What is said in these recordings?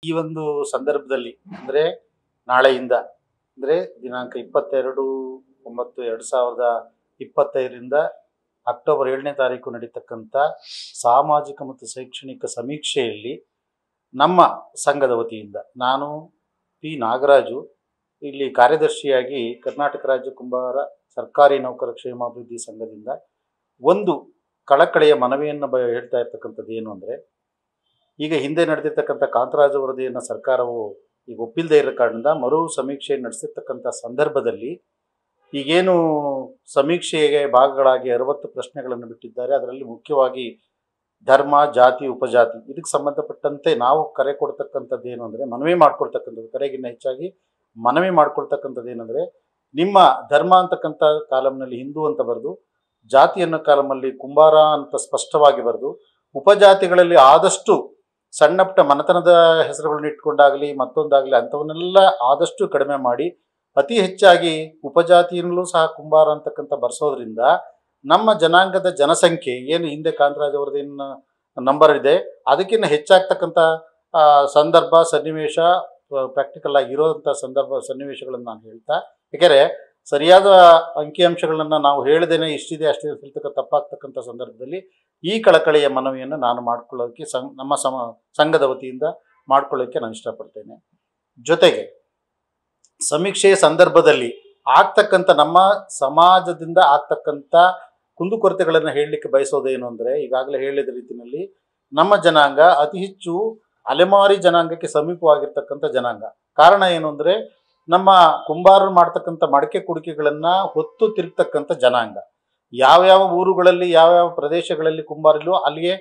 ಈ ಒಂದು ಸಂದರ್ಭದಲ್ಲಿ ಅಂದ್ರೆ ನಾಳೆಯಿಂದ ಅಂದ್ರೆ ದಿನಾಂಕ 22/9/2025ರಿಂದ ಅಕ್ಟೋಬರ್ 7ನೇ ತಾರೀಕು ನಡೀತಕ್ಕಂಥ ಸಾಮಾಜಿಕ ಮತ್ತು ಶೈಕ್ಷಣಿಕ ಸಮೀಕ್ಷೆಯಲ್ಲಿ ನಮ್ಮ ಸಂಘದ ವತಿಯಿಂದ ನಾನು ಪಿ ನಾಗರಾಜು ಇಲ್ಲಿ ಕಾರ್ಯದರ್ಶಿಯಾಗಿ ಕರ್ನಾಟಕ ರಾಜ್ಯ ಕುಂಬಾರ ಸರ್ಕಾರಿ ನೌಕರ ಕ್ಷೇಮಾಭಿವೃದ್ಧಿ ಸಂಘದಿಂದ ಒಂದು ಕಳಕಳಿಯ ಮನವಿಯನ್ನು ಹೇಳ್ತಾ ಇರ್ತಕ್ಕಂಥದ್ದು ಏನು ಅಂದರೆ, ಈಗ ಹಿಂದೆ ನಡೆದಿರ್ತಕ್ಕಂಥ ಕಾಂತರಾಜು ವರದಿಯನ್ನು ಸರ್ಕಾರವು ಈಗ ಒಪ್ಪಿಲ್ಲದೆ ಇರೋ ಕಾರಣದಿಂದ ಮರು ಸಮೀಕ್ಷೆ ನಡೆಸಿರ್ತಕ್ಕಂಥ ಸಂದರ್ಭದಲ್ಲಿ ಈಗೇನು ಸಮೀಕ್ಷೆಗೆ ಭಾಗಗಳಾಗಿ 60 ಪ್ರಶ್ನೆಗಳನ್ನು ಬಿಟ್ಟಿದ್ದಾರೆ. ಅದರಲ್ಲಿ ಮುಖ್ಯವಾಗಿ ಧರ್ಮ, ಜಾತಿ, ಉಪಜಾತಿ ಇದಕ್ಕೆ ಸಂಬಂಧಪಟ್ಟಂತೆ ನಾವು ಕರೆ ಕೊಡ್ತಕ್ಕಂಥದ್ದು ಏನು ಅಂದರೆ, ಮನವಿ ಮಾಡ್ಕೊಳ್ತಕ್ಕಂಥದ್ದು, ಕರೆಗಿನ್ನ ಹೆಚ್ಚಾಗಿ ಮನವಿ ಮಾಡ್ಕೊಳ್ತಕ್ಕಂಥದ್ದು ಏನಂದರೆ, ನಿಮ್ಮ ಧರ್ಮ ಅಂತಕ್ಕಂಥ ಕಾಲಮ್ನಲ್ಲಿ ಹಿಂದೂ ಅಂತ ಬರೆದು, ಜಾತಿ ಅನ್ನೋ ಕಾಲಮಲ್ಲಿ ಕುಂಬಾರ ಅಂತ ಸ್ಪಷ್ಟವಾಗಿ ಬರೆದು, ಉಪಜಾತಿಗಳಲ್ಲಿ ಆದಷ್ಟು ಸಣ್ಣ ಪುಟ್ಟ ಮನೆತನದ ಹೆಸರುಗಳನ್ನ ಇಟ್ಕೊಂಡಾಗಲಿ ಮತ್ತೊಂದಾಗಲಿ ಅಂಥವನ್ನೆಲ್ಲ ಆದಷ್ಟು ಕಡಿಮೆ ಮಾಡಿ ಅತಿ ಹೆಚ್ಚಾಗಿ ಉಪಜಾತಿಯಲ್ಲೂ ಸಹ ಕುಂಬಾರ ಅಂತಕ್ಕಂಥ ಬರ್ಸೋದ್ರಿಂದ ನಮ್ಮ ಜನಾಂಗದ ಜನಸಂಖ್ಯೆ ಏನು ಹಿಂದೆ ಕಾಂತರಾಜ ವರದಿನ ನಂಬರ್ ಇದೆ ಅದಕ್ಕಿಂತ ಹೆಚ್ಚಾಗ್ತಕ್ಕಂಥ ಸಂದರ್ಭ ಸನ್ನಿವೇಶ ಪ್ರಾಕ್ಟಿಕಲ್ ಆಗಿರೋಂಥ ಸನ್ನಿವೇಶಗಳನ್ನು ನಾನು ಹೇಳ್ತಾ, ಯಾಕೆಂದರೆ ಸರಿಯಾದ ಅಂಕಿಅಂಶಗಳನ್ನು ನಾವು ಹೇಳ್ದೇನೆ ಇಷ್ಟಿದೆ ಅಷ್ಟಿದೆ ಹೇಳ್ತಕ್ಕ ತಪ್ಪಾಗ್ತಕ್ಕಂಥ ಸಂದರ್ಭದಲ್ಲಿ ಈ ಕಳಕಳಿಯ ಮನವಿಯನ್ನು ನಾನು ಮಾಡ್ಕೊಳ್ಳೋಕ್ಕೆ ನಮ್ಮ ಸಂಘದ ವತಿಯಿಂದ ಮಾಡ್ಕೊಳ್ಳೋಕ್ಕೆ ನಾನು ಇಷ್ಟಪಡ್ತೇನೆ. ಜೊತೆಗೆ ಸಮೀಕ್ಷೆಯ ಸಂದರ್ಭದಲ್ಲಿ ಆಗ್ತಕ್ಕಂಥ ನಮ್ಮ ಸಮಾಜದಿಂದ ಆಗ್ತಕ್ಕಂಥ ಕುಂದುಕೊರತೆಗಳನ್ನು ಹೇಳಲಿಕ್ಕೆ ಬಯಸೋದೇನು ಅಂದರೆ, ಈಗಾಗಲೇ ಹೇಳಿದ ರೀತಿಯಲ್ಲಿ ನಮ್ಮ ಜನಾಂಗ ಅತಿ ಹೆಚ್ಚು ಅಲೆಮಾರಿ ಜನಾಂಗಕ್ಕೆ ಸಮೀಪವಾಗಿರ್ತಕ್ಕಂಥ ಜನಾಂಗ. ಕಾರಣ ಏನು ಅಂದರೆ, ನಮ್ಮ ಕುಂಬಾರರು ಮಾಡ್ತಕ್ಕಂಥ ಮಡಕೆ ಕುಡಿಕೆಗಳನ್ನು ಹೊತ್ತು ತಿರುಗ್ತಕ್ಕಂಥ ಜನಾಂಗ. ಯಾವ್ಯಾವ ಊರುಗಳಲ್ಲಿ ಯಾವ್ಯಾವ ಪ್ರದೇಶಗಳಲ್ಲಿ ಕುಂಬಾರಿಲ್ಲೋ ಅಲ್ಲಿಗೆ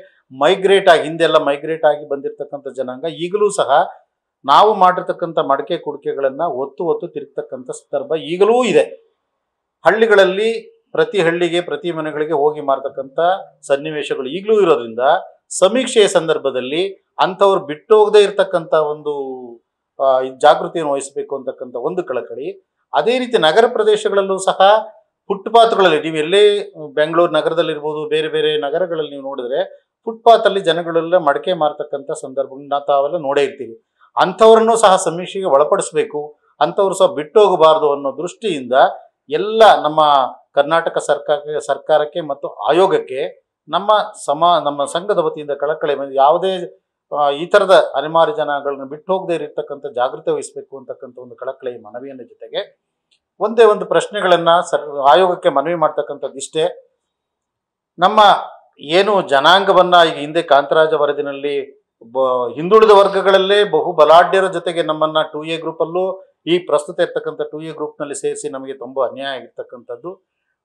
ಮೈಗ್ರೇಟ್ ಆಗಿ ಹಿಂದೆಲ್ಲ ಮೈಗ್ರೇಟ್ ಆಗಿ ಬಂದಿರತಕ್ಕಂಥ ಜನಾಂಗ ಈಗಲೂ ಸಹ ನಾವು ಮಾಡಿರ್ತಕ್ಕಂಥ ಮಡಕೆ ಕುಡಿಕೆಗಳನ್ನು ಹೊತ್ತು ತಿರುಗ್ತಕ್ಕಂಥ ಸಂದರ್ಭ ಈಗಲೂ ಇದೆ. ಹಳ್ಳಿಗಳಲ್ಲಿ ಪ್ರತಿ ಹಳ್ಳಿಗೆ ಪ್ರತಿ ಮನೆಗಳಿಗೆ ಹೋಗಿ ಮಾರ್ತಕ್ಕಂಥ ಸನ್ನಿವೇಶಗಳು ಈಗಲೂ ಇರೋದ್ರಿಂದ ಸಮೀಕ್ಷೆಯ ಸಂದರ್ಭದಲ್ಲಿ ಅಂಥವ್ರು ಬಿಟ್ಟು ಹೋಗದೇ ಇರತಕ್ಕಂಥ ಒಂದು ಜಾಗೃತಿಯನ್ನು ವಹಿಸಬೇಕು ಅಂತಕ್ಕಂಥ ಒಂದು ಕಳಕಳಿ. ಅದೇ ರೀತಿ ನಗರ ಪ್ರದೇಶಗಳಲ್ಲೂ ಸಹ ಫುಟ್ಪಾತ್ಗಳಲ್ಲಿ ನೀವು ಎಲ್ಲೇ ಬೆಂಗಳೂರು ನಗರದಲ್ಲಿರ್ಬೋದು ಬೇರೆ ಬೇರೆ ನಗರಗಳಲ್ಲಿ ನೀವು ನೋಡಿದ್ರೆ ಫುಟ್ಪಾತಲ್ಲಿ ಜನಗಳೆಲ್ಲ ಮಡಕೆ ಮಾರ್ತಕ್ಕಂಥ ಸಂದರ್ಭಗಳನ್ನ ತಾವೆಲ್ಲ ನೋಡೇ ಇರ್ತೀವಿ. ಅಂಥವ್ರನ್ನೂ ಸಹ ಸಮೀಕ್ಷೆಗೆ ಒಳಪಡಿಸಬೇಕು, ಅಂಥವ್ರು ಸಹ ಬಿಟ್ಟು ಹೋಗಬಾರ್ದು ಅನ್ನೋ ದೃಷ್ಟಿಯಿಂದ ಎಲ್ಲ ನಮ್ಮ ಕರ್ನಾಟಕ ಸರ್ಕಾರಕ್ಕೆ ಮತ್ತು ಆಯೋಗಕ್ಕೆ ನಮ್ಮ ಸಂಘದ ವತಿಯಿಂದ ಕಳಕಳಿ ಯಾವುದೇ ಈ ಥರದ ಅಲೆಮಾರಿ ಜನಗಳನ್ನು ಬಿಟ್ಟು ಹೋಗದೇ ಇರತಕ್ಕಂಥ ಜಾಗೃತಿ ವಹಿಸಬೇಕು ಅಂತಕ್ಕಂಥ ಒಂದು ಕಳಕಳಿ ಮನವಿಯನ್ನು ಜೊತೆಗೆ ಒಂದೇ ಒಂದು ಪ್ರಶ್ನೆಗಳನ್ನು ಆಯೋಗಕ್ಕೆ ಮನವಿ ಮಾಡ್ತಕ್ಕಂಥದ್ದಿಷ್ಟೇ. ನಮ್ಮ ಏನು ಜನಾಂಗವನ್ನು ಈಗ ಹಿಂದೆ ಕಾಂತರಾಜ ವರದಿನಲ್ಲಿ ಹಿಂದುಳಿದ ವರ್ಗಗಳಲ್ಲೇ ಬಹು ಬಲಾಢ್ಯರ ಜೊತೆಗೆ ನಮ್ಮನ್ನು 2A ಗ್ರೂಪಲ್ಲೂ ಈ ಪ್ರಸ್ತುತ ಇರ್ತಕ್ಕಂಥ 2A ಗ್ರೂಪ್ನಲ್ಲಿ ಸೇರಿಸಿ ನಮಗೆ ತುಂಬ ಅನ್ಯಾಯ ಆಗಿರ್ತಕ್ಕಂಥದ್ದು.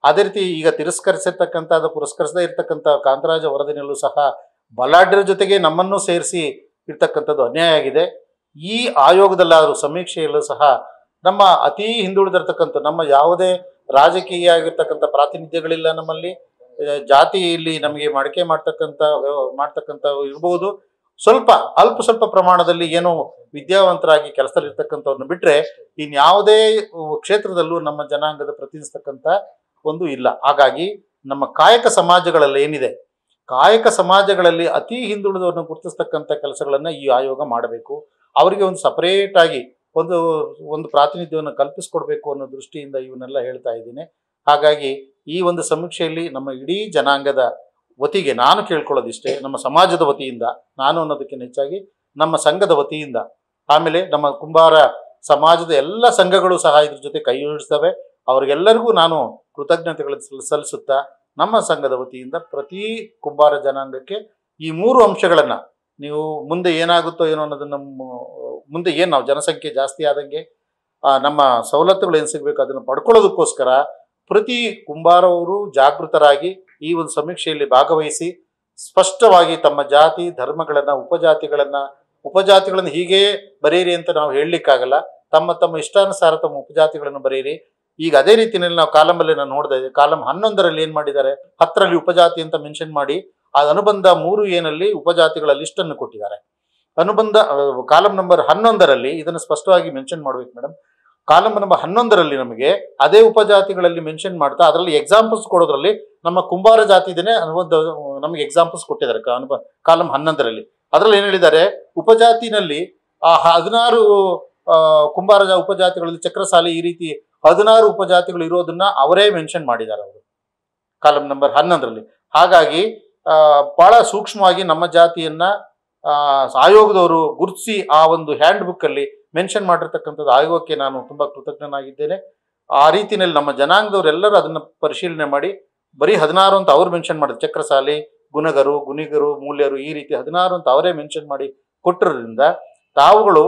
ಅದೇ ರೀತಿ ಈಗ ತಿರಸ್ಕರಿಸಿರ್ತಕ್ಕಂಥದ್ದು ಪುರಸ್ಕರಿಸದೇ ಇರ್ತಕ್ಕಂಥ ಕಾಂತರಾಜ ವರದಿನಲ್ಲೂ ಸಹ ಬಲಾಢ್ಯರ ಜೊತೆಗೆ ನಮ್ಮನ್ನು ಸೇರಿಸಿ ಇರ್ತಕ್ಕಂಥದ್ದು ಅನ್ಯಾಯ ಆಗಿದೆ. ಈ ಆಯೋಗದಲ್ಲಾದರೂ ಸಮೀಕ್ಷೆಯಲ್ಲೂ ಸಹ ನಮ್ಮ ಅತೀ ಹಿಂದುಳಿದಿರ್ತಕ್ಕಂಥ ನಮ್ಮ ಯಾವುದೇ ರಾಜಕೀಯ ಆಗಿರ್ತಕ್ಕಂಥ ಪ್ರಾತಿನಿಧ್ಯಗಳಿಲ್ಲ, ನಮ್ಮಲ್ಲಿ ಜಾತಿಯಲ್ಲಿ ನಮಗೆ ಮಡಕೆ ಮಾಡ್ತಕ್ಕಂಥ ಇರ್ಬೋದು, ಸ್ವಲ್ಪ ಪ್ರಮಾಣದಲ್ಲಿ ಏನೋ ವಿದ್ಯಾವಂತರಾಗಿ ಕೆಲಸದಲ್ಲಿರ್ತಕ್ಕಂಥವ್ರನ್ನ ಬಿಟ್ಟರೆ ಇನ್ಯಾವುದೇ ಕ್ಷೇತ್ರದಲ್ಲೂ ನಮ್ಮ ಜನಾಂಗದ ಪ್ರತಿನಿಧಿಸ್ತಕ್ಕಂಥ ಒಂದು ಇಲ್ಲ. ಹಾಗಾಗಿ ನಮ್ಮ ಕಾಯಕ ಸಮಾಜಗಳಲ್ಲಿ ಏನಿದೆ, ಕಾಯಕ ಸಮಾಜಗಳಲ್ಲಿ ಅತಿ ಹಿಂದುಳಿದವ್ರನ್ನ ಗುರುತಿಸ್ತಕ್ಕಂಥ ಕೆಲಸಗಳನ್ನು ಈ ಆಯೋಗ ಮಾಡಬೇಕು. ಅವರಿಗೆ ಒಂದು ಸಪರೇಟ್ ಆಗಿ ಒಂದು ಪ್ರಾತಿನಿಧ್ಯವನ್ನು ಕಲ್ಪಿಸ್ಕೊಡ್ಬೇಕು ಅನ್ನೋ ದೃಷ್ಟಿಯಿಂದ ಇವನ್ನೆಲ್ಲ ಹೇಳ್ತಾ ಇದ್ದೀನಿ. ಹಾಗಾಗಿ ಈ ಒಂದು ಸಮೀಕ್ಷೆಯಲ್ಲಿ ನಮ್ಮ ಇಡೀ ಜನಾಂಗದ ವತಿಗೆ ನಾನು ಕೇಳ್ಕೊಳ್ಳೋದಿಷ್ಟೇ, ನಮ್ಮ ಸಮಾಜದ ವತಿಯಿಂದ ನಾನು ಅನ್ನೋದಕ್ಕಿಂತ ಹೆಚ್ಚಾಗಿ ನಮ್ಮ ಸಂಘದ ವತಿಯಿಂದ, ಆಮೇಲೆ ನಮ್ಮ ಕುಂಬಾರ ಸಮಾಜದ ಎಲ್ಲ ಸಂಘಗಳು ಸಹ ಇದ್ರ ಜೊತೆ ಕೈ ಜೋಡಿಸ್ತವೆ. ಅವರಿಗೆಲ್ಲರಿಗೂ ನಾನು ಕೃತಜ್ಞತೆಗಳನ್ನು ಸಲ್ಲಿಸುತ್ತಾ ನಮ್ಮ ಸಂಘದ ವತಿಯಿಂದ ಪ್ರತಿ ಕುಂಬಾರ ಜನಾಂಗಕ್ಕೆ ಈ 3 ಅಂಶಗಳನ್ನು ನೀವು ಮುಂದೆ ಏನಾಗುತ್ತೋ ಏನೋ ಅನ್ನೋದನ್ನು ಮುಂದೆ ಏನು ನಾವು ಜನಸಂಖ್ಯೆ ಜಾಸ್ತಿ ಆದಂಗೆ ನಮ್ಮ ಸವಲತ್ತುಗಳು ಏನು ಸಿಗಬೇಕು ಅದನ್ನು ಪಡ್ಕೊಳ್ಳೋದಕ್ಕೋಸ್ಕರ ಪ್ರತಿ ಕುಂಬಾರವರು ಜಾಗೃತರಾಗಿ ಈ ಒಂದು ಸಮೀಕ್ಷೆಯಲ್ಲಿ ಭಾಗವಹಿಸಿ ಸ್ಪಷ್ಟವಾಗಿ ತಮ್ಮ ಜಾತಿ ಧರ್ಮಗಳನ್ನು ಉಪಜಾತಿಗಳನ್ನು ಹೀಗೆ ಬರೆಯಿರಿ ಅಂತ ನಾವು ಹೇಳಲಿಕ್ಕಾಗಲ್ಲ. ತಮ್ಮ ಇಷ್ಟಾನುಸಾರ ತಮ್ಮ ಉಪಜಾತಿಗಳನ್ನು ಬರೆಯಿರಿ. ಈಗ ಅದೇ ರೀತಿಯಲ್ಲಿ ನಾವು ಕಾಲಮಲ್ಲಿ ನಾನು ನೋಡ್ತಾ ಇದ್ದೆ, ಕಾಲಮ್ 11ರಲ್ಲಿ ಏನು ಮಾಡಿದ್ದಾರೆ, 10ರಲ್ಲಿ ಉಪಜಾತಿ ಅಂತ ಮೆನ್ಷನ್ ಮಾಡಿ ಆ ಅನುಬಂಧ 3A ಉಪಜಾತಿಗಳ ಲಿಸ್ಟನ್ನು ಕೊಟ್ಟಿದ್ದಾರೆ. ಅನುಬಂಧ ಕಾಲಮ್ ನಂಬರ್ 11ರಲ್ಲಿ ಇದನ್ನು ಸ್ಪಷ್ಟವಾಗಿ ಮೆನ್ಷನ್ ಮಾಡ್ಬೇಕು ಮೇಡಮ್. ಕಾಲಮ್ ನಂಬರ್ 11ರಲ್ಲಿ ನಮಗೆ ಅದೇ ಉಪಜಾತಿಗಳಲ್ಲಿ ಮೆನ್ಷನ್ ಮಾಡ್ತಾ ಅದರಲ್ಲಿ ಎಕ್ಸಾಂಪಲ್ಸ್ ಕೊಡೋದ್ರಲ್ಲಿ ನಮ್ಮ ಕುಂಬಾರ ಜಾತಿದೇನೆ ಒಂದು ನಮಗೆ ಎಕ್ಸಾಂಪಲ್ಸ್ ಕೊಟ್ಟಿದ್ದಾರೆ ಕಾಲಮ್ 11ರಲ್ಲಿ. ಅದರಲ್ಲಿ ಏನು ಹೇಳಿದ್ದಾರೆ, ಉಪಜಾತಿನಲ್ಲಿ 16 ಕುಂಬಾರ ಉಪಜಾತಿಗಳಲ್ಲಿ ಚಕ್ರಸಾಲಿ ಈ ರೀತಿ 16 ಉಪಜಾತಿಗಳು ಇರೋದನ್ನ ಅವರೇ ಮೆನ್ಷನ್ ಮಾಡಿದ್ದಾರೆ ಅವರು ಕಾಲಂ ನಂಬರ್ 11ರಲ್ಲಿ. ಹಾಗಾಗಿ ಬಹಳ ಸೂಕ್ಷ್ಮವಾಗಿ ನಮ್ಮ ಜಾತಿಯನ್ನ ಆಯೋಗದವರು ಗುರುತಿಸಿ ಆ ಒಂದು ಹ್ಯಾಂಡ್ ಬುಕ್ ಅಲ್ಲಿ ಮೆನ್ಷನ್ ಮಾಡಿರ್ತಕ್ಕಂಥದ್ದು ಆಯೋಗಕ್ಕೆ ನಾನು ತುಂಬಾ ಕೃತಜ್ಞನಾಗಿದ್ದೇನೆ. ಆ ರೀತಿಯಲ್ಲಿ ನಮ್ಮ ಜನಾಂಗದವರೆಲ್ಲರೂ ಅದನ್ನ ಪರಿಶೀಲನೆ ಮಾಡಿ ಬರೀ 16 ಅಂತ ಅವ್ರು ಮೆನ್ಷನ್ ಮಾಡಿದ್ರು. ಚಕ್ರಸಾಲಿ, ಗುಣಗರು, ಗುಣಿಗರು, ಮೂಲ್ಯರು ಈ ರೀತಿ 16 ಅಂತ ಅವರೇ ಮೆನ್ಷನ್ ಮಾಡಿ ಕೊಟ್ಟಿರೋದ್ರಿಂದ ತಾವುಗಳು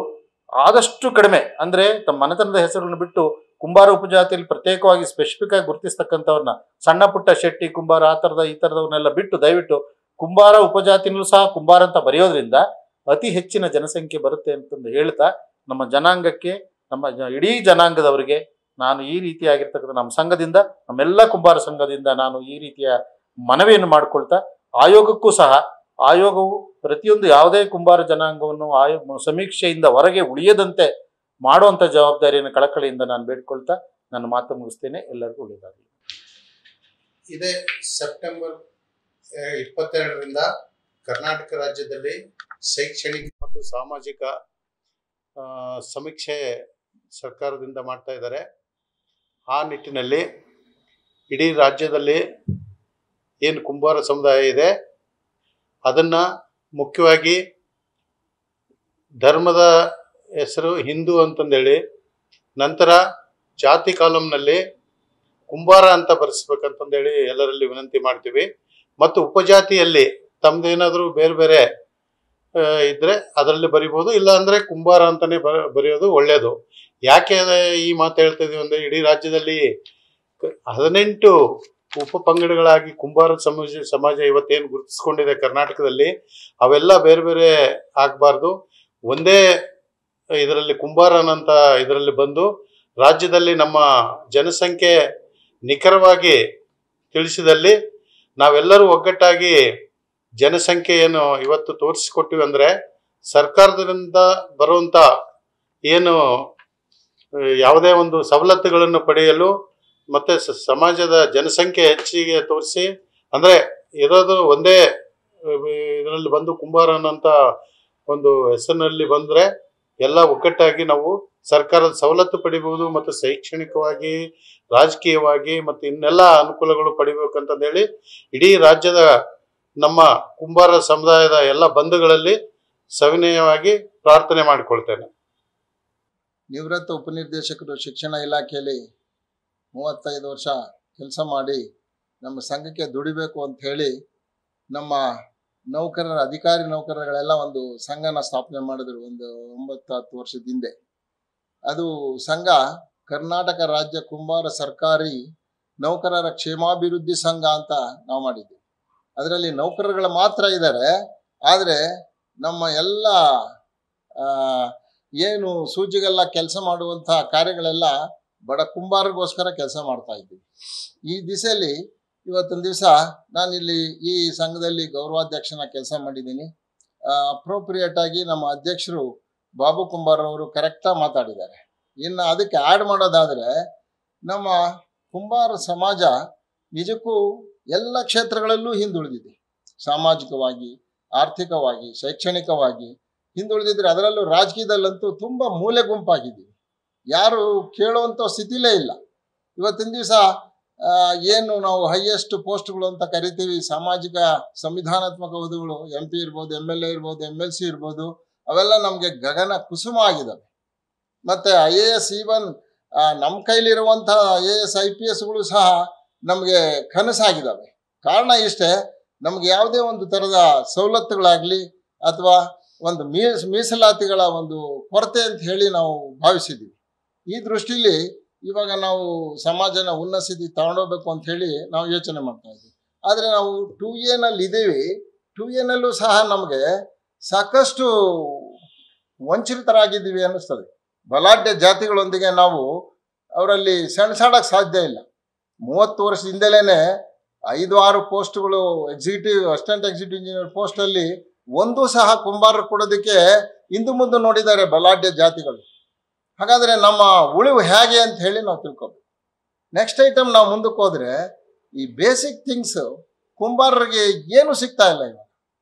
ಆದಷ್ಟು ಕಡಿಮೆ ಅಂದ್ರೆ ತಮ್ಮ ಮನೆತನದ ಹೆಸರನ್ನು ಬಿಟ್ಟು ಕುಂಬಾರ ಉಪಜಾತಿಯಲ್ಲಿ ಪ್ರತ್ಯೇಕವಾಗಿ ಸ್ಪೆಸಿಫಿಕ್ ಆಗಿ ಗುರುತಿಸ್ತಕ್ಕಂಥವ್ರನ್ನ, ಸಣ್ಣ ಪುಟ್ಟ ಶೆಟ್ಟಿ ಕುಂಬಾರ ಈ ಥರದವ್ರನ್ನೆಲ್ಲ ಬಿಟ್ಟು ದಯವಿಟ್ಟು ಕುಂಬಾರ ಉಪಜಾತಿನಲ್ಲೂ ಸಹ ಕುಂಬಾರ ಅಂತ ಬರೆಯೋದ್ರಿಂದ ಅತಿ ಹೆಚ್ಚಿನ ಜನಸಂಖ್ಯೆ ಬರುತ್ತೆ ಅಂತಂದು ಹೇಳ್ತಾ ನಮ್ಮ ಜನಾಂಗಕ್ಕೆ, ನಮ್ಮ ಇಡೀ ಜನಾಂಗದವರಿಗೆ ನಾನು ಈ ರೀತಿಯಾಗಿರ್ತಕ್ಕಂಥ ನಮ್ಮ ಸಂಘದಿಂದ, ನಮ್ಮೆಲ್ಲ ಕುಂಬಾರ ಸಂಘದಿಂದ ನಾನು ಈ ರೀತಿಯ ಮನವಿಯನ್ನು ಮಾಡಿಕೊಳ್ತಾ ಆಯೋಗಕ್ಕೂ ಸಹ, ಆಯೋಗವು ಪ್ರತಿಯೊಂದು ಯಾವುದೇ ಕುಂಬಾರ ಜನಾಂಗವನ್ನು ಸಮೀಕ್ಷೆಯಿಂದ ಹೊರಗೆ ಉಳಿಯದಂತೆ ಮಾಡುವಂಥ ಜವಾಬ್ದಾರಿಯನ್ನು ಕಳಕಳಿಯಿಂದ ನಾನು ಬೇಡಿಕೊಳ್ತಾ ನನ್ನ ಮಾತು ಮುಗಿಸ್ತೇನೆ. ಎಲ್ಲರಿಗೂ ಒಳ್ಳೆಯದಾಗಲಿ. ಇದೇ ಸೆಪ್ಟೆಂಬರ್ 22ರಿಂದ ಕರ್ನಾಟಕ ರಾಜ್ಯದಲ್ಲಿ ಶೈಕ್ಷಣಿಕ ಮತ್ತು ಸಾಮಾಜಿಕ ಸಮೀಕ್ಷೆ ಸರ್ಕಾರದಿಂದ ಮಾಡ್ತಾ ಇದ್ದಾರೆ. ಆ ನಿಟ್ಟಿನಲ್ಲಿ ಇಡೀ ರಾಜ್ಯದಲ್ಲಿ ಏನು ಕುಂಬಾರ ಸಮುದಾಯ ಇದೆ ಅದನ್ನು ಮುಖ್ಯವಾಗಿ ಧರ್ಮದ ಹೆಸರು ಹಿಂದೂ ಅಂತಂದೇಳಿ, ನಂತರ ಜಾತಿ ಕಾಲಂನಲ್ಲಿ ಕುಂಬಾರ ಅಂತ ಬರೆಸ್ಬೇಕಂತಂದೇಳಿ ಎಲ್ಲರಲ್ಲಿ ವಿನಂತಿ ಮಾಡ್ತೀವಿ. ಮತ್ತು ಉಪಜಾತಿಯಲ್ಲಿ ತಮ್ಮದೇನಾದರೂ ಬೇರೆ ಬೇರೆ ಇದ್ರೆ ಅದರಲ್ಲಿ ಬರಿಬೋದು, ಇಲ್ಲ ಅಂದರೆ ಕುಂಬಾರ ಅಂತಲೇ ಬರೆಯೋದು ಒಳ್ಳೆಯದು. ಯಾಕೆ ಈ ಮಾತು ಹೇಳ್ತಾ ಇದೀವಿ ಅಂದರೆ, ಇಡೀ ರಾಜ್ಯದಲ್ಲಿ 18 ಉಪ ಪಂಗಡಗಳಾಗಿ ಕುಂಬಾರ ಸಮಾಜ ಇವತ್ತೇನು ಗುರುತಿಸ್ಕೊಂಡಿದೆ ಕರ್ನಾಟಕದಲ್ಲಿ, ಅವೆಲ್ಲ ಬೇರೆ ಬೇರೆ ಆಗಬಾರ್ದು. ಒಂದೇ ಇದರಲ್ಲಿ ಕುಂಬಾರನಂತ ಇದರಲ್ಲಿ ಬಂದು ರಾಜ್ಯದಲ್ಲಿ ನಮ್ಮ ಜನಸಂಖ್ಯೆ ನಿಖರವಾಗಿ ತಿಳಿಸಿದಲ್ಲಿ ನಾವೆಲ್ಲರೂ ಒಗ್ಗಟ್ಟಾಗಿ ಜನಸಂಖ್ಯೆ ಏನು ಇವತ್ತು ತೋರಿಸಿಕೊಟ್ಟಿವಿ ಅಂದರೆ, ಸರ್ಕಾರದಿಂದ ಬರುವಂಥ ಏನು ಯಾವುದೇ ಒಂದು ಸವಲತ್ತುಗಳನ್ನು ಪಡೆಯಲು ಮತ್ತು ಸಮಾಜದ ಜನಸಂಖ್ಯೆ ಹೆಚ್ಚಿಗೆ ತೋರಿಸಿ, ಅಂದರೆ ಇರೋದು ಒಂದೇ ಇದರಲ್ಲಿ ಬಂದು ಕುಂಬಾರನಂತ ಒಂದು ಹೆಸರಿನಲ್ಲಿ ಬಂದರೆ ಎಲ್ಲ ಒಗ್ಗಟ್ಟಾಗಿ ನಾವು ಸರ್ಕಾರದ ಸವಲತ್ತು ಪಡಿಬಹುದು ಮತ್ತು ಶೈಕ್ಷಣಿಕವಾಗಿ, ರಾಜಕೀಯವಾಗಿ ಮತ್ತು ಇನ್ನೆಲ್ಲ ಅನುಕೂಲಗಳು ಪಡಿಬೇಕಂತಂದೇಳಿ ಇಡೀ ರಾಜ್ಯದ ನಮ್ಮ ಕುಂಬಾರ ಸಮುದಾಯದ ಎಲ್ಲ ಬಂಧುಗಳಲ್ಲಿ ಸವಿನಯವಾಗಿ ಪ್ರಾರ್ಥನೆ ಮಾಡಿಕೊಳ್ತೇನೆ. ನಿವೃತ್ತ ಉಪನಿರ್ದೇಶಕರು ಶಿಕ್ಷಣ ಇಲಾಖೆಯಲ್ಲಿ 35 ವರ್ಷ ಕೆಲಸ ಮಾಡಿ ನಮ್ಮ ಸಂಘಕ್ಕೆ ದುಡಿಬೇಕು ಅಂತ ಹೇಳಿ ನಮ್ಮ ನೌಕರರ, ಅಧಿಕಾರಿ ನೌಕರರುಗಳೆಲ್ಲ ಒಂದು ಸಂಘನ ಸ್ಥಾಪನೆ ಮಾಡಿದ್ರು ಒಂದು 9-10 ವರ್ಷದ ಹಿಂದೆ. ಅದು ಸಂಘ ಕರ್ನಾಟಕ ರಾಜ್ಯ ಕುಂಬಾರ ಸರ್ಕಾರಿ ನೌಕರರ ಕ್ಷೇಮಾಭಿವೃದ್ಧಿ ಸಂಘ ಅಂತ ನಾವು ಮಾಡಿದ್ವಿ. ಅದರಲ್ಲಿ ನೌಕರರುಗಳು ಮಾತ್ರ ಇದ್ದಾರೆ, ಆದರೆ ನಮ್ಮ ಎಲ್ಲ ಏನು ಸೂಜಿಗೆಲ್ಲ ಕೆಲಸ ಮಾಡುವಂಥ ಕಾರ್ಯಗಳೆಲ್ಲ ಬಡ ಕುಂಬಾರರಿಗೋಸ್ಕರ ಕೆಲಸ ಮಾಡ್ತಾ ಇದ್ದೀವಿ. ಈ ದಿಸೆಯಲ್ಲಿ ಇವತ್ತೊಂದು ದಿವಸ ನಾನಿಲ್ಲಿ ಈ ಸಂಘದಲ್ಲಿ ಗೌರವಾಧ್ಯಕ್ಷನ ಕೆಲಸ ಮಾಡಿದ್ದೀನಿ. ಅಪ್ರೋಪ್ರಿಯೇಟ್ ಆಗಿ ನಮ್ಮ ಅಧ್ಯಕ್ಷರು ಬಾಬು ಕುಂಬಾರ್ ಅವರು ಕರೆಕ್ಟಾಗಿ ಮಾತಾಡಿದ್ದಾರೆ. ಇನ್ನು ಅದಕ್ಕೆ ಆ್ಯಡ್ ಮಾಡೋದಾದರೆ, ನಮ್ಮ ಕುಂಬಾರ ಸಮಾಜ ನಿಜಕ್ಕೂ ಎಲ್ಲ ಕ್ಷೇತ್ರಗಳಲ್ಲೂ ಹಿಂದುಳಿದಿದೆ. ಸಾಮಾಜಿಕವಾಗಿ, ಆರ್ಥಿಕವಾಗಿ, ಶೈಕ್ಷಣಿಕವಾಗಿ ಹಿಂದುಳಿದಿದ್ರೆ, ಅದರಲ್ಲೂ ರಾಜಕೀಯದಲ್ಲಂತೂ ತುಂಬ ಮೂಲೆ ಗುಂಪಾಗಿದ್ದೀವಿ. ಯಾರು ಕೇಳುವಂಥ ಸ್ಥಿತಿಲೇ ಇಲ್ಲ. ಇವತ್ತಿನ ದಿವಸ ಏನು ನಾವು ಹೈಯೆಸ್ಟ್ ಪೋಸ್ಟ್ಗಳು ಅಂತ ಕರಿತೀವಿ, ಸಾಮಾಜಿಕ ಸಂವಿಧಾನಾತ್ಮಕ ಹುದ್ದೆಗಳು, MP ಇರ್ಬೋದು, MLA ಇರ್ಬೋದು, MLC ಇರ್ಬೋದು, ಅವೆಲ್ಲ ನಮಗೆ ಗಗನ ಕುಸುಮ ಆಗಿದ್ದಾವೆ. ಮತ್ತು IAS, ಈವನ್ ನಮ್ಮ ಕೈಲಿರುವಂಥ IAS IPSಗಳು ಸಹ ನಮಗೆ ಕನಸಾಗಿದ್ದಾವೆ. ಕಾರಣ ಇಷ್ಟೇ, ನಮಗೆ ಯಾವುದೇ ಒಂದು ಥರದ ಸವಲತ್ತುಗಳಾಗಲಿ ಅಥವಾ ಒಂದು ಮೀಸಲಾತಿಗಳ ಒಂದು ಕೊರತೆ ಅಂತ ಹೇಳಿ ನಾವು ಭಾವಿಸಿದ್ದೀವಿ. ಈ ದೃಷ್ಟಿಲಿ ಇವಾಗ ನಾವು ಸಮಾಜನ ಉನ್ನತ ಸ್ಥಿತಿ ತಗೊಂಡೋಗ್ಬೇಕು ಅಂತ ಹೇಳಿ ನಾವು ಯೋಚನೆ ಮಾಡ್ತಾ ಇದ್ದೀವಿ. ಆದರೆ ನಾವು 2A ಇದ್ದೀವಿ. 2A ಸಹ ನಮಗೆ ಸಾಕಷ್ಟು ವಂಚಿತರಾಗಿದ್ದೀವಿ ಅನ್ನಿಸ್ತದೆ. ಬಲಾಢ್ಯ ಜಾತಿಗಳೊಂದಿಗೆ ನಾವು ಅವರಲ್ಲಿ ಸೆಣಸಾಡೋಕ್ಕೆ ಸಾಧ್ಯ ಇಲ್ಲ. 30 ವರ್ಷದಿಂದಲೇ 5-6 ಪೋಸ್ಟ್ಗಳು ಅಸಿಸ್ಟೆಂಟ್ ಎಕ್ಸಿಕ್ಯೂಟಿವ್ ಇಂಜಿನಿಯರ್ ಪೋಸ್ಟಲ್ಲಿ ಒಂದೂ ಸಹ ಕುಂಬಾರರು ಕೊಡೋದಕ್ಕೆ ಹಿಂದು ಮುಂದೆ ನೋಡಿದ್ದಾರೆ ಬಲಾಢ್ಯ ಜಾತಿಗಳು. ಹಾಗಾದರೆ ನಮ್ಮ ಉಳಿವು ಹೇಗೆ ಅಂತ ಹೇಳಿ ನಾವು ತಿಳ್ಕೊಬೇಕು. ನೆಕ್ಸ್ಟ್ ಐಟಮ್ ನಾವು ಮುಂದಕ್ಕೆ ಹೋದರೆ, ಈ ಬೇಸಿಕ್ ಥಿಂಗ್ಸ್ ಕುಂಬಾರರಿಗೆ ಏನು ಸಿಗ್ತಾ ಇಲ್ಲ. ಇವಾಗ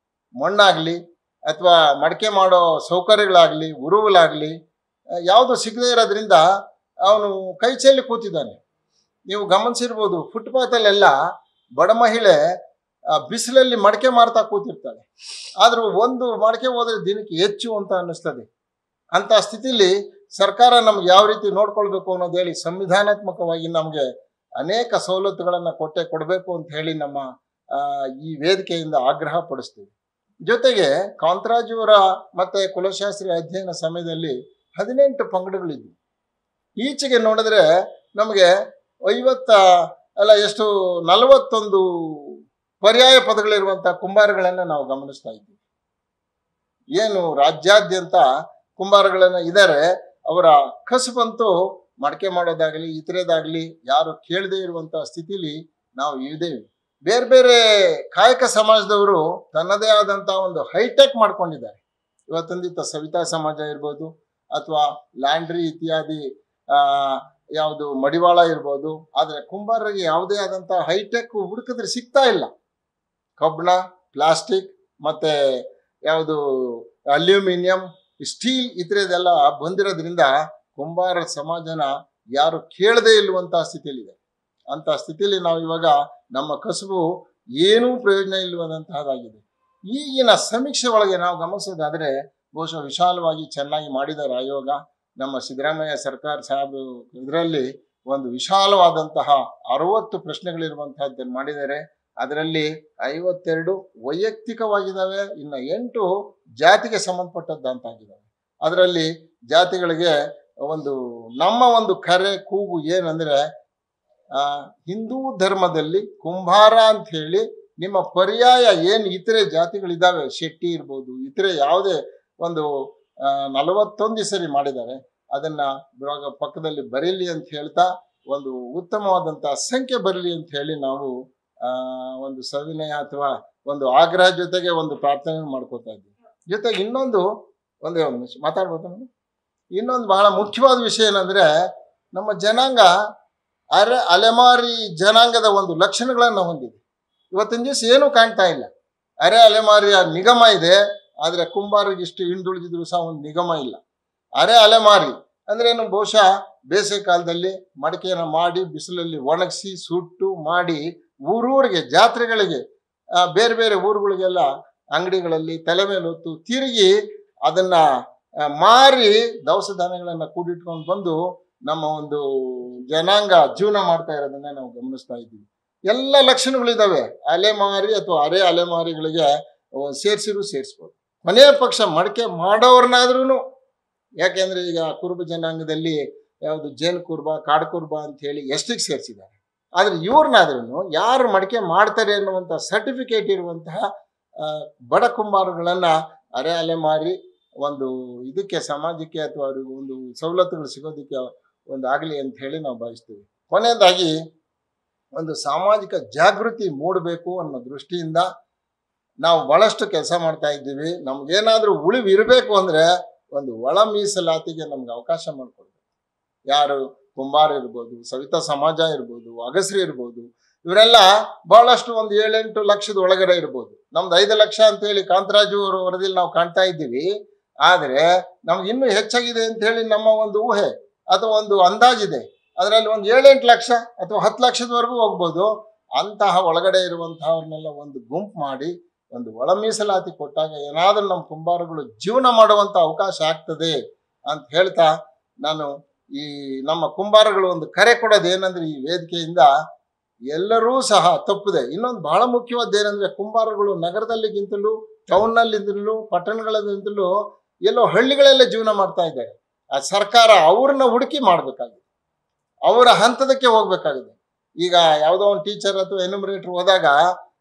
ಮಣ್ಣಾಗಲಿ ಅಥವಾ ಮಡಕೆ ಮಾಡೋ ಸೌಕರ್ಯಗಳಾಗಲಿ ಉರುವಲಾಗಲಿ ಯಾವುದು ಸಿಗದೇ ಇರೋದ್ರಿಂದ ಅವನು ಕೈ ಚೆಲ್ಲಿ ಕೂತಿದ್ದಾನೆ. ನೀವು ಗಮನಿಸಿರ್ಬೋದು, ಫುಟ್ಪಾತಲ್ಲೆಲ್ಲ ಬಡ ಮಹಿಳೆ ಬಿಸಿಲಲ್ಲಿ ಮಡಕೆ ಮಾರ್ತಾ ಕೂತಿರ್ತಾಳೆ. ಆದರೂ ಒಂದು ಮಡಕೆ ಹೋದರೆ ದಿನಕ್ಕೆ ಹೆಚ್ಚು ಅಂತ ಅನ್ನಿಸ್ತದೆ. ಅಂಥ ಸ್ಥಿತಿಲಿ ಸರ್ಕಾರ ನಮ್ಗೆ ಯಾವ ರೀತಿ ನೋಡ್ಕೊಳ್ಬೇಕು ಅನ್ನೋದು ಹೇಳಿ ಸಂವಿಧಾನಾತ್ಮಕವಾಗಿ ನಮಗೆ ಅನೇಕ ಸವಲತ್ತುಗಳನ್ನು ಕೊಡಬೇಕು ಅಂತ ಹೇಳಿ ನಮ್ಮ ಈ ವೇದಿಕೆಯಿಂದ ಆಗ್ರಹ ಪಡಿಸ್ತೀವಿ. ಜೊತೆಗೆ ಕಾಂತರಾಜುವರ ಮತ್ತು ಕುಲಶಾಸ್ತ್ರಿ ಅಧ್ಯಯನ ಸಮಯದಲ್ಲಿ 18 ಪಂಗಡಗಳಿದ್ವು. ಈಚೆಗೆ ನೋಡಿದ್ರೆ ನಮಗೆ 41 ಪರ್ಯಾಯ ಪದಗಳಿರುವಂಥ ಕುಂಬಾರಗಳನ್ನು ನಾವು ಗಮನಿಸ್ತಾ ಇದ್ದೀವಿ. ಏನು ರಾಜ್ಯಾದ್ಯಂತ ಕುಂಬಾರಗಳನ್ನು ಇದ್ದಾರೆ, ಅವರ ಕಸುಬಂತೂ ಮಡಕೆ ಮಾಡೋದಾಗಲಿ ಇತರೆದಾಗಲಿ ಯಾರು ಕೇಳದೇ ಇರುವಂಥ ಸ್ಥಿತಿಲಿ ನಾವು ಇದ್ದೇವೆ. ಬೇರೆ ಬೇರೆ ಕಾಯಕ ಸಮಾಜದವರು ತನ್ನದೇ ಆದಂಥ ಒಂದು ಹೈಟೆಕ್ ಮಾಡ್ಕೊಂಡಿದ್ದಾರೆ. ಇವತ್ತೊಂದಿತ್ತ ಸವಿತಾ ಸಮಾಜ ಇರ್ಬೋದು, ಅಥವಾ ಲ್ಯಾಂಡ್ರಿ ಇತ್ಯಾದಿ ಯಾವುದು ಮಡಿವಾಳ ಇರ್ಬೋದು. ಆದರೆ ಕುಂಬಾರರಿಗೆ ಯಾವುದೇ ಆದಂಥ ಹೈಟೆಕ್ ಹುಡುಕಿದ್ರೆ ಸಿಗ್ತಾ ಇಲ್ಲ. ಕಬ್ಬಣ, ಪ್ಲಾಸ್ಟಿಕ್ ಮತ್ತು ಯಾವುದು ಅಲ್ಯೂಮಿನಿಯಂ, ಸ್ಟೀಲ್ ಇತರದೆಲ್ಲ ಬಂದಿರೋದ್ರಿಂದ ಕುಂಬಾರ ಸಮಾಜನ ಯಾರು ಕೇಳದೇ ಇಲ್ಲುವಂಥ ಸ್ಥಿತಿಯಲ್ಲಿದೆ. ಅಂಥ ಸ್ಥಿತಿಯಲ್ಲಿ ನಾವು ಇವಾಗ ನಮ್ಮ ಕಸುಬು ಏನೂ ಪ್ರಯೋಜನ ಇಲ್ಲದಂತಹದ್ದಾಗಿದೆ. ಈಗಿನ ಸಮೀಕ್ಷೆ ಒಳಗೆ ನಾವು ಗಮನಿಸೋದಾದರೆ ಬಹುಶಃ ವಿಶಾಲವಾಗಿ ಚೆನ್ನಾಗಿ ಮಾಡಿದ್ದಾರೆ ಆಯೋಗ. ನಮ್ಮ ಸಿದ್ದರಾಮಯ್ಯ ಸರ್ಕಾರ ಸಾಹೇಬ್ ಇದರಲ್ಲಿ ಒಂದು ವಿಶಾಲವಾದಂತಹ 60 ಪ್ರಶ್ನೆಗಳಿರುವಂತಹದ್ದನ್ನು ಮಾಡಿದ್ದಾರೆ. ಅದರಲ್ಲಿ 52 ವೈಯಕ್ತಿಕವಾಗಿದ್ದಾವೆ, ಇನ್ನು 8 ಜಾತಿಗೆ ಸಂಬಂಧಪಟ್ಟದ್ದಂತಾಗಿದ್ದಾವೆ. ಅದರಲ್ಲಿ ಜಾತಿಗಳಿಗೆ ನಮ್ಮ ಒಂದು ಕರೆ ಕೂಗು ಏನಂದರೆ, ಹಿಂದೂ ಧರ್ಮದಲ್ಲಿ ಕುಂಬಾರ ಅಂತ ಹೇಳಿ ನಿಮ್ಮ ಪರ್ಯಾಯ ಏನು ಇತರೆ ಜಾತಿಗಳಿದ್ದಾವೆ, ಶೆಟ್ಟಿ ಇರ್ಬೋದು, ಇತರೆ ಯಾವುದೇ ಒಂದು 41 ಸರಿ ಮಾಡಿದ್ದಾರೆ. ಅದನ್ನು ಇವಾಗ ಪಕ್ಕದಲ್ಲಿ ಬರೀಲಿ ಅಂತ ಹೇಳ್ತಾ ಒಂದು ಉತ್ತಮವಾದಂಥ ಸಂಖ್ಯೆ ಬರಲಿ ಅಂತ ಹೇಳಿ ನಾವು ಒಂದು ಸವಿನಯ ಅಥವಾ ಒಂದು ಆಗ್ರಹ ಜೊತೆಗೆ ಒಂದು ಪ್ರಾರ್ಥನೆ ಮಾಡ್ಕೋತಾ ಇದ್ದೀವಿ. ಜೊತೆಗೆ ಇನ್ನೊಂದು ಮಾತಾಡ್ಬೋದು. ಇನ್ನೊಂದು ಬಹಳ ಮುಖ್ಯವಾದ ವಿಷಯ ಏನಂದರೆ, ನಮ್ಮ ಜನಾಂಗ ಅಲೆಮಾರಿ ಜನಾಂಗದ ಒಂದು ಲಕ್ಷಣಗಳನ್ನು ಹೊಂದಿದೆ. ಇವತ್ತಿನ ದಿವಸ ಏನೂ ಕಾಣ್ತಾ ಇಲ್ಲ. ಅಲೆಮಾರಿಯ ನಿಗಮ ಇದೆ, ಆದರೆ ಕುಂಬಾರಿಗಿಷ್ಟು ಹಿಂದುಳಿದಿದ್ರು ಸಹ ಒಂದು ನಿಗಮ ಇಲ್ಲ. ಅಲೆಮಾರಿ ಅಂದ್ರೇನು, ಬಹುಶಃ ಬೇಸಿಗೆ ಕಾಲದಲ್ಲಿ ಮಡಕೆಯನ್ನು ಮಾಡಿ ಬಿಸಿಲಲ್ಲಿ ಒಣಗಿಸಿ ಸುಟ್ಟು ಮಾಡಿ ಊರೂರಿಗೆ ಜಾತ್ರೆಗಳಿಗೆ ಬೇರೆ ಬೇರೆ ಊರುಗಳಿಗೆಲ್ಲ ಅಂಗಡಿಗಳಲ್ಲಿ ತಲೆ ಮೇಲೆ ಹೊತ್ತು ತಿರುಗಿ ಅದನ್ನು ಮಾರಿ ದವಸ ಧಾನ್ಯಗಳನ್ನು ಕೂಡಿಟ್ಕೊಂಡು ಬಂದು ನಮ್ಮ ಒಂದು ಜನಾಂಗ ಜೀವನ ಮಾಡ್ತಾ ಇರೋದನ್ನ ನಾವು ಗಮನಿಸ್ತಾ ಇದ್ದೀವಿ. ಎಲ್ಲ ಲಕ್ಷಣಗಳಿದ್ದಾವೆ. ಅಲೆಮಾರಿ ಅಥವಾ ಅಲೆಮಾರಿಗಳಿಗೆ ಸೇರಿಸ್ಬೋದು. ಕೊನೆಯ ಪಕ್ಷ ಮಡಕೆ ಮಾಡೋರ್ನಾದ್ರೂ, ಯಾಕೆಂದರೆ ಈಗ ಕುರುಬ ಜನಾಂಗದಲ್ಲಿ ಯಾವುದು ಜೇನು ಕುರುಬ, ಕಾಡು ಕುರುಬ ಅಂತ ಹೇಳಿ ಎಷ್ಟಿಗೆ ಸೇರಿಸಿದ್ದಾರೆ. ಆದರೆ ಇವ್ರನ್ನಾದ್ರೂ ಯಾರು ಮಡಕೆ ಮಾಡ್ತಾರೆ ಅನ್ನುವಂಥ ಸರ್ಟಿಫಿಕೇಟ್ ಇರುವಂತಹ ಬಡ ಕುಂಬಾರಗಳನ್ನು ಅಲೆಮಾರಿ ಒಂದು ಇದಕ್ಕೆ ಸಮಾಜಕ್ಕೆ ಅಥವಾ ಅವ್ರಿಗೆ ಒಂದು ಸವಲತ್ತುಗಳು ಸಿಗೋದಕ್ಕೆ ಒಂದು ಆಗಲಿ ಅಂತ ಹೇಳಿ ನಾವು ಭಾವಿಸ್ತೀವಿ. ಕೊನೆಯದಾಗಿ ಒಂದು ಸಾಮಾಜಿಕ ಜಾಗೃತಿ ಮೂಡಬೇಕು ಅನ್ನೋ ದೃಷ್ಟಿಯಿಂದ ನಾವು ಭಾಳಷ್ಟು ಕೆಲಸ ಮಾಡ್ತಾ ಇದ್ದೀವಿ. ನಮಗೇನಾದರೂ ಉಳಿವಿರಬೇಕು ಅಂದರೆ ಒಂದು ಒಳ ಮೀಸಲಾತಿಗೆ ನಮ್ಗೆ ಅವಕಾಶ ಮಾಡಿಕೊಡ್ಬೇಕು. ಯಾರು ಕುಂಬಾರ ಇರ್ಬೋದು, ಸವಿತಾ ಸಮಾಜ ಇರ್ಬೋದು, ಅಗಸ್ರಿ ಇರ್ಬೋದು, ಇವರೆಲ್ಲ ಭಾಳಷ್ಟು ಒಂದು 7-8 ಲಕ್ಷದ ಒಳಗಡೆ ಇರ್ಬೋದು. ನಮ್ದು 5 ಲಕ್ಷ ಅಂತೇಳಿ ಕಾಂತರಾಜು ಅವರ ವರದಿಯಲ್ಲಿ ನಾವು ಕಾಣ್ತಾ ಇದ್ದೀವಿ. ಆದರೆ ನಮ್ಗೆ ಇನ್ನೂ ಹೆಚ್ಚಾಗಿದೆ ಅಂತ ಹೇಳಿ ನಮ್ಮ ಒಂದು ಊಹೆ ಅಥವಾ ಒಂದು ಅಂದಾಜಿದೆ. ಅದರಲ್ಲಿ ಒಂದು 7-8 ಲಕ್ಷ ಅಥವಾ 10 ಲಕ್ಷದವರೆಗೂ ಹೋಗ್ಬೋದು. ಅಂತಹ ಒಳಗಡೆ ಇರುವಂತಹವ್ರನ್ನೆಲ್ಲ ಒಂದು ಗುಂಪು ಮಾಡಿ ಒಂದು ಒಳ ಮೀಸಲಾತಿ ಕೊಟ್ಟಾಗ ಏನಾದರೂ ನಮ್ಮ ಕುಂಬಾರಗಳು ಜೀವನ ಮಾಡುವಂಥ ಅವಕಾಶ ಆಗ್ತದೆ ಅಂತ ಹೇಳ್ತಾ, ನಾನು ಈ ನಮ್ಮ ಕುಂಬಾರಗಳು ಒಂದು ಕರೆ ಕೊಡೋದು ಏನಂದ್ರೆ, ಈ ವೇದಿಕೆಯಿಂದ ಎಲ್ಲರೂ ಸಹ ತಪ್ಪದೆ. ಇನ್ನೊಂದು ಬಹಳ ಮುಖ್ಯವಾದ ಏನಂದ್ರೆ, ಕುಂಬಾರಗಳು ನಗರದಲ್ಲಿಗಿಂತಲೂ ಟೌನ್ನಲ್ಲಿಂದಲೂ ಪಟ್ಟಣಗಳಿಂತಲೂ ಎಲ್ಲೋ ಹಳ್ಳಿಗಳಲ್ಲೇ ಜೀವನ ಮಾಡ್ತಾ ಇದ್ದಾರೆ. ಆ ಸರ್ಕಾರ ಅವ್ರನ್ನ ಹುಡುಕಿ ಮಾಡಬೇಕಾಗಿದೆ, ಅವರ ಹಂತದಕ್ಕೆ ಹೋಗ್ಬೇಕಾಗಿದೆ. ಈಗ ಯಾವುದೋ ಒಂದು ಟೀಚರ್ ಅಥವಾ ಎನ್ಯುಮರೇಟರ್ ಹೋದಾಗ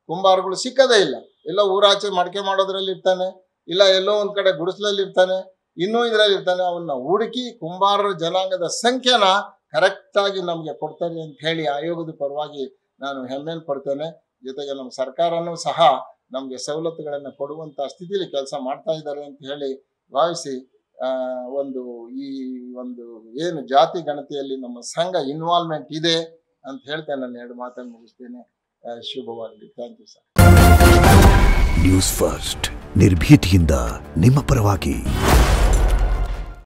ಕುಂಬಾರಗಳು ಸಿಕ್ಕದೇ ಇಲ್ಲ. ಎಲ್ಲೋ ಊರಾಚೆ ಮಡಕೆ ಮಾಡೋದ್ರಲ್ಲಿ ಇರ್ತಾನೆ, ಇಲ್ಲ ಎಲ್ಲೋ ಒಂದು ಕಡೆ ಗುಡಿಸಲಲ್ಲಿ ಇರ್ತಾನೆ, ಇನ್ನೂ ಇದರಲ್ಲಿ ಇರ್ತಾನೆ. ಅವನ್ನ ಹುಡುಕಿ ಕುಂಬಾರರ ಜನಾಂಗದ ಸಂಖ್ಯೆನ ಕರೆಕ್ಟಾಗಿ ನಮಗೆ ಕೊಡ್ತಾರೆ ಅಂತ ಹೇಳಿ ಆಯೋಗದ ಪರವಾಗಿ ನಾನು ಹೆಮ್ಮೆಯನ್ನು ಪಡ್ತೇನೆ. ಜೊತೆಗೆ ನಮ್ಮ ಸರ್ಕಾರನೂ ಸಹ ನಮಗೆ ಸವಲತ್ತುಗಳನ್ನು ಕೊಡುವಂಥ ಸ್ಥಿತಿಯಲ್ಲಿ ಕೆಲಸ ಮಾಡ್ತಾ ಇದ್ದಾರೆ ಅಂತ ಹೇಳಿ ಭಾವಿಸಿ, ಈ ಒಂದು ಏನು ಜಾತಿ ಗಣತಿಯಲ್ಲಿ ನಮ್ಮ ಸಂಘ ಇನ್ವಾಲ್ವ್ಮೆಂಟ್ ಇದೆ ಅಂತ ಹೇಳ್ತೇನೆ. ನಾನು 2 ಮಾತನ್ನು ಮುಗಿಸ್ತೇನೆ. ಶುಭವಾಗಲಿ. Thank you sir. News first. ನಿರ್ಭೀತಿಯಿಂದ ನಿಮ್ಮ ಪರವಾಗಿ.